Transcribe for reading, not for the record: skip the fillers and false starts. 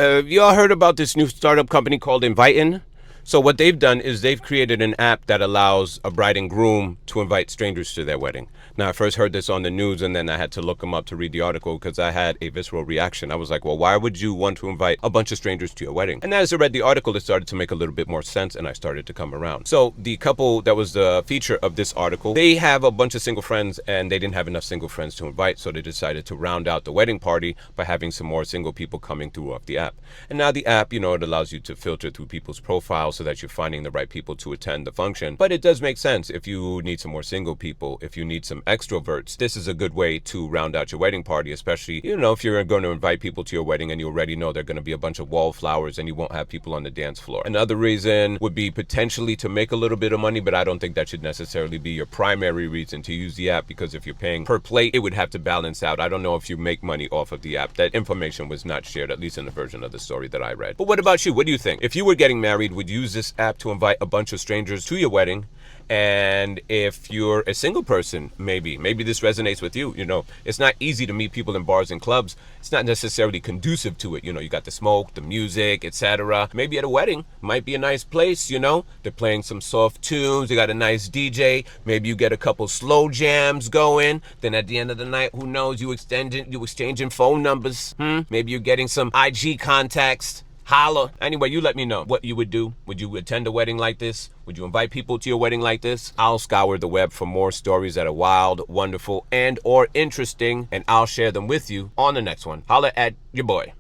You all heard about this new startup company called Invitin? So what they've done is they've created an app that allows a bride and groom to invite strangers to their wedding. Now, I first heard this on the news, and then I had to look them up to read the article because I had a visceral reaction. I was like, well, why would you want to invite a bunch of strangers to your wedding? And as I read the article, it started to make a little bit more sense, and I started to come around. So the couple that was the feature of this article, they have a bunch of single friends, and they didn't have enough single friends to invite, so they decided to round out the wedding party by having some more single people coming through off the app. And now the app, it allows you to filter through people's profiles so that you're finding the right people to attend the function. But it does make sense if you need some more single people, if you need some extroverts. This is a good way to round out your wedding party, especially, if you're going to invite people to your wedding and you already know they're going to be a bunch of wallflowers and you won't have people on the dance floor. Another reason would be potentially to make a little bit of money, but I don't think that should necessarily be your primary reason to use the app, because if you're paying per plate, it would have to balance out. I don't know if you make money off of the app. That information was not shared, at least in the version of the story that I read. But what about you? What do you think? If you were getting married, would you use this app to invite a bunch of strangers to your wedding? And if you're a single person, maybe this resonates with you. It's not easy to meet people in bars and clubs. It's not necessarily conducive to it. You got the smoke, the music, etc. Maybe at a wedding might be a nice place. They're playing some soft tunes. They got a nice DJ. Maybe you get a couple slow jams going. Then at the end of the night, who knows? You exchanging phone numbers. Maybe you're getting some IG contacts. Holla. Anyway, you let me know what you would do. Would you attend a wedding like this? Would you invite people to your wedding like this? I'll scour the web for more stories that are wild, wonderful, and or interesting, and I'll share them with you on the next one. Holla at your boy.